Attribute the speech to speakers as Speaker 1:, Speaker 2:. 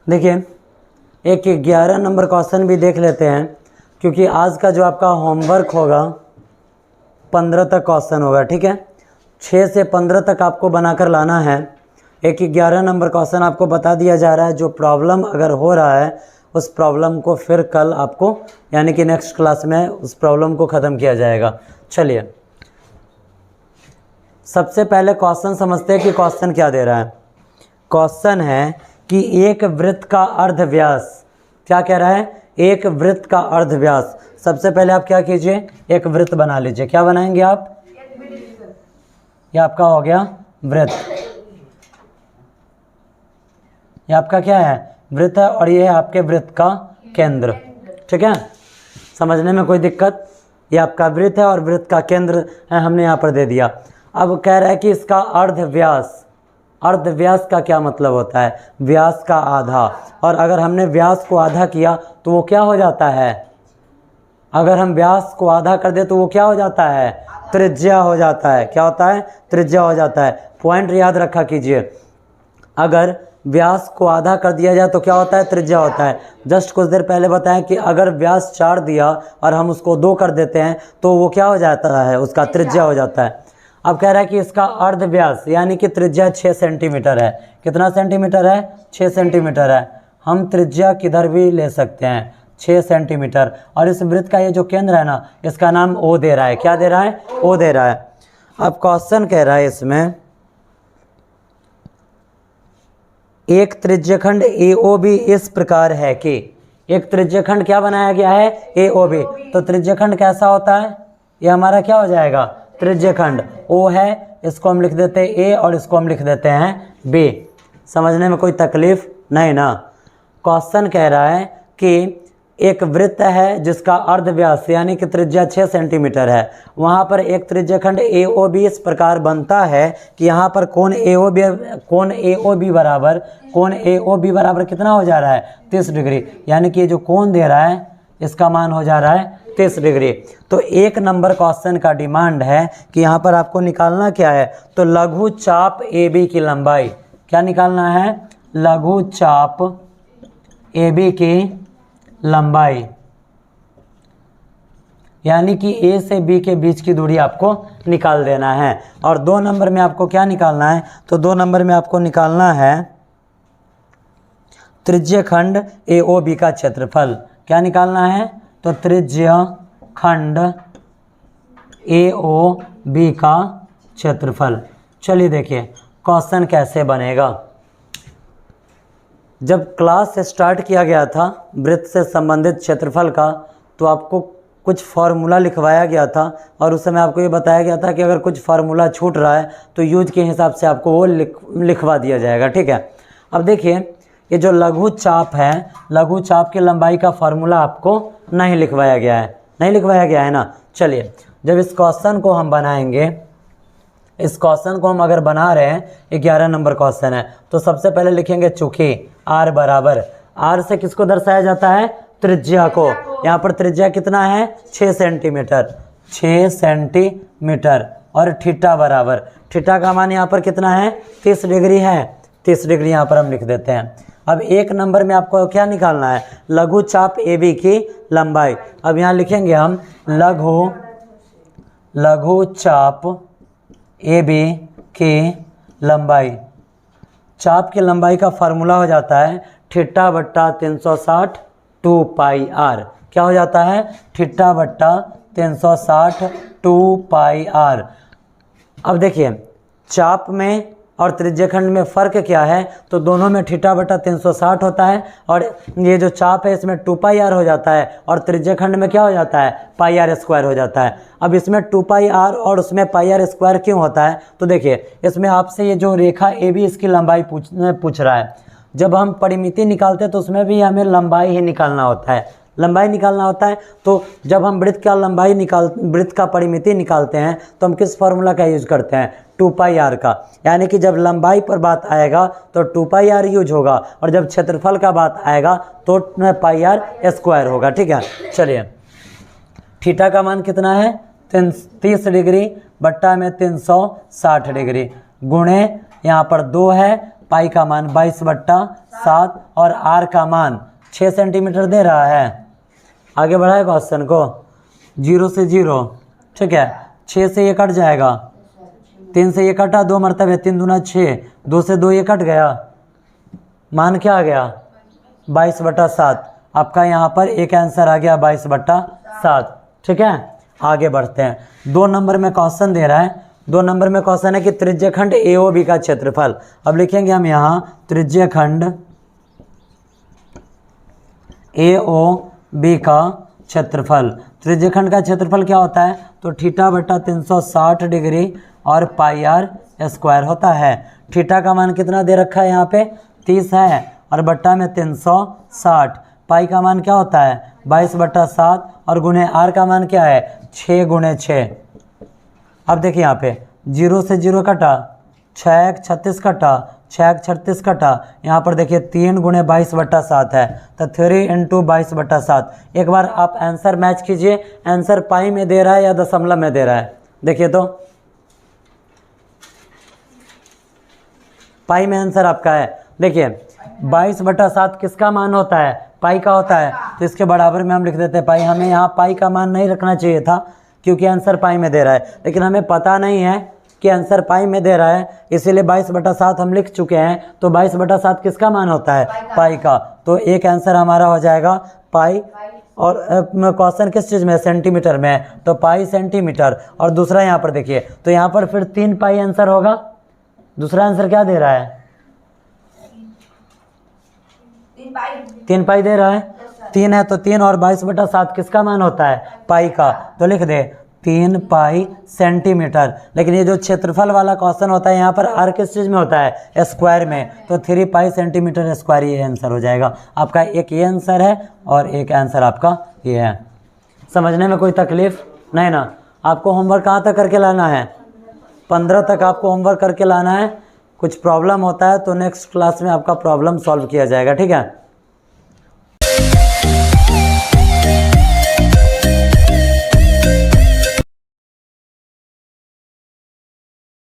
Speaker 1: देखिए एक 11 number question भी देख लेते हैं, क्योंकि आज का जो आपका होमवर्क होगा 15 तक क्वेश्चन होगा, ठीक है। 6 से 15 तक आपको बनाकर लाना है। एक 11 नंबर क्वेश्चन आपको बता दिया जा रहा है। जो प्रॉब्लम अगर हो रहा है उस प्रॉब्लम को फिर कल आपको यानी कि नेक्स्ट क्लास में उस प्रॉब्लम को ख़त्म किया जाएगा। चलिए सबसे पहले क्वेश्चन समझते हैं कि क्वेश्चन क्या दे रहा है। क्वेश्चन है कि एक वृत्त का अर्धव्यास, क्या कह रहा है, एक वृत्त का अर्धव्यास। सबसे पहले आप क्या कीजिए, एक वृत्त बना लीजिए। क्या बनाएंगे आप, ये आपका हो गया वृत्त, ये आपका क्या है, वृत्त है, और ये है आपके वृत्त का केंद्र, ठीक है। समझने में कोई दिक्कत, ये आपका वृत्त है और वृत्त का केंद्र है, हमने यहाँ पर दे दिया। अब कह रहा है कि इसका अर्धव्यास, अर्धव्यास का क्या मतलब होता है, व्यास का आधा। और अगर हमने व्यास को आधा किया तो वो क्या हो जाता है, अगर हम व्यास को आधा कर दे तो वो क्या हो जाता है, त्रिज्या हो जाता है। क्या होता है, त्रिज्या हो जाता है। पॉइंट याद रखा कीजिए, अगर व्यास को आधा कर दिया जाए तो क्या होता है, त्रिज्या होता है। जस्ट कुछ देर पहले बताएं कि अगर व्यास 4 दिया और हम उसको 2 कर देते हैं तो वो क्या हो जाता है, उसका त्रिज्या हो जाता है। अब कह रहा है कि इसका अर्धव्यास यानी कि त्रिज्या 6 सेंटीमीटर है। कितना सेंटीमीटर है, 6 सेंटीमीटर है। हम त्रिज्या किधर भी ले सकते हैं, 6 सेंटीमीटर। और इस वृत्त का ये जो केंद्र है ना, इसका नाम ओ दे रहा है। क्या दे रहा है, ओ दे रहा है। अब क्वेश्चन कह रहा है इसमें एक त्रिज्यखंड AOB इस प्रकार है कि, एक त्रिज्यखंड क्या बनाया गया है, AOB। तो त्रिज्यखंड कैसा होता है, ये हमारा क्या हो जाएगा, त्रिज्यखंड। O है, इसको हम लिख देते हैं A और इसको हम लिख देते हैं B। समझने में कोई तकलीफ नहीं ना। क्वेश्चन कह रहा है कि एक वृत्त है जिसका अर्धव्यास यानी कि त्रिज्या 6 सेंटीमीटर है, वहाँ पर एक त्रिज्यखंड AOB इस प्रकार बनता है कि यहाँ पर कोण AOB बराबर कितना हो जा रहा है, 30 डिग्री। यानी कि ये जो कोण दे रहा है इसका मान हो जा रहा है 30 डिग्री। तो 1 नंबर क्वेश्चन का डिमांड है कि यहाँ पर आपको निकालना क्या है, तो लघु चाप AB की लंबाई। क्या निकालना है, लघु चाप AB की लंबाई, यानी कि A से B के बीच की दूरी आपको निकाल देना है। और 2 नंबर में आपको क्या निकालना है, तो 2 नंबर में आपको निकालना है त्रिज्यखंड AOB का क्षेत्रफल। क्या निकालना है, तो त्रिज्यखंड AOB का क्षेत्रफल। चलिए देखिए क्वेश्चन कैसे बनेगा। जब क्लास स्टार्ट किया गया था वृत्त से संबंधित क्षेत्रफल का, तो आपको कुछ फार्मूला लिखवाया गया था और उस समय आपको ये बताया गया था कि अगर कुछ फार्मूला छूट रहा है तो यूज के हिसाब से आपको वो लिखवा दिया जाएगा, ठीक है। अब देखिए ये जो लघु चाप है, लघु चाप की लंबाई का फार्मूला आपको नहीं लिखवाया गया है, नहीं लिखवाया गया है ना। चलिए जब इस क्वेश्चन को हम बनाएंगे, इस क्वेश्चन को हम अगर बना रहे हैं 11 नंबर क्वेश्चन है, तो सबसे पहले लिखेंगे चूंकि R बराबर, R से किसको दर्शाया जाता है, त्रिज्या को। यहाँ पर त्रिज्या कितना है, 6 सेंटीमीटर, 6 सेंटीमीटर। और थीटा बराबर, थीटा का मान यहाँ पर कितना है, 30 डिग्री है, 30 डिग्री यहाँ पर हम लिख देते हैं। अब 1 नंबर में आपको क्या निकालना है, लघु चाप AB की लंबाई। अब यहाँ लिखेंगे हम लघु चाप AB की लंबाई। चाप की लंबाई का फार्मूला हो जाता है थीटा बट्टा 360 2 पाई R। क्या हो जाता है, थीटा बट्टा 360 2 पाई R। अब देखिए चाप में और त्रिज्यखंड में फ़र्क क्या है, तो दोनों में थीटा बटा 360 होता है और ये जो चाप है इसमें 2 पाई आर हो जाता है और त्रिज्यखंड में क्या हो जाता है, पाई आर स्क्वायर हो जाता है। अब इसमें 2 पाई आर और उसमें पाई आर स्क्वायर क्यों होता है, तो देखिए इसमें आपसे ये जो रेखा ए बी इसकी लंबाई पूछ रहा है। जब हम परिमिति निकालते हैं तो उसमें भी हमें लंबाई ही निकालना होता है, लंबाई निकालना होता है। तो जब हम वृत्त का परिमिति निकालते हैं तो हम किस फार्मूला का यूज करते हैं, 2 पाई आर का। यानी कि जब लंबाई पर बात आएगा तो 2 पाई आर यूज होगा और जब क्षेत्रफल का बात आएगा तो पाई आर स्क्वायर होगा, ठीक है। चलिए थीटा का मान कितना है, 30 डिग्री बट्टा में 360 डिग्री गुणे यहाँ पर 2 है पाई का मान 22/7 और आर का मान 6 सेंटीमीटर दे रहा है। आगे बढ़ाए क्वेश्चन को, 0 से 0, ठीक है, 6 से ये कट जाएगा, 3 से ये कटा, 2 मरतबे 3 दूना 6, 2 से 2 ये कट गया, मान क्या आ गया 22/7। आपका यहाँ पर एक आंसर आ गया 22/7, ठीक है। आगे बढ़ते हैं, 2 नंबर में क्वेश्चन दे रहा है। 2 नंबर में क्वेश्चन है कि त्रिज्यखंड AOB का क्षेत्रफल। अब लिखेंगे हम यहाँ त्रिज्यखंड AOB का क्षेत्रफल। त्रिज्यखंड का क्षेत्रफल क्या होता है, तो θ/360 डिग्री और πr² होता है। थीटा का मान कितना दे रखा है यहाँ पे 30 है और बट्टा में 360। पाई का मान क्या होता है 22/7 और गुणे आर का मान क्या है 6 × 6। अब देखिए यहाँ पे 0 से 0 कटा, 6 × 36 कटा, 6 × 36 कटा, यहाँ पर देखिए 3 × 22/7 है, तो 3 × 22/7। एक बार आप आंसर मैच कीजिए, आंसर पाई में दे रहा है या दशमलव में दे रहा है। देखिए तो पाई में आंसर आपका है। देखिए 22/7 किसका मान होता है, पाई का होता है, तो इसके बराबर में हम लिख देते हैं पाई। हमें यहाँ पाई का मान नहीं रखना चाहिए था क्योंकि आंसर पाई में दे रहा है, लेकिन हमें पता नहीं है कि आंसर पाई में दे रहा है, इसीलिए 22/7 हम लिख चुके हैं। तो 22/7 किसका मान होता है, पाई का। तो एक आंसर हमारा हो जाएगा पाई। और क्वेश्चन किस चीज़ में, सेंटीमीटर में है, तो पाई सेंटीमीटर। और दूसरा यहाँ पर देखिए, तो यहाँ पर फिर 3 पाई आंसर होगा। दूसरा आंसर क्या दे रहा है, 3 पाई दे रहा है, 3 है, तो 3 और 22/7 किसका मान होता है, पाई का। तो लिख दे 3 पाई सेंटीमीटर। लेकिन ये जो क्षेत्रफल वाला क्वेश्चन होता है यहाँ पर आर किस चीज़ में होता है, स्क्वायर में, तो 3 पाई सेंटीमीटर स्क्वायर ये आंसर हो जाएगा आपका। एक ये आंसर है और एक आंसर आपका ये है। समझने में कोई तकलीफ नहीं ना। आपको होमवर्क कहाँ तक करके लाना है, 15 तक आपको होमवर्क करके लाना है। कुछ प्रॉब्लम होता है तो नेक्स्ट क्लास में आपका प्रॉब्लम सॉल्व किया जाएगा, ठीक है।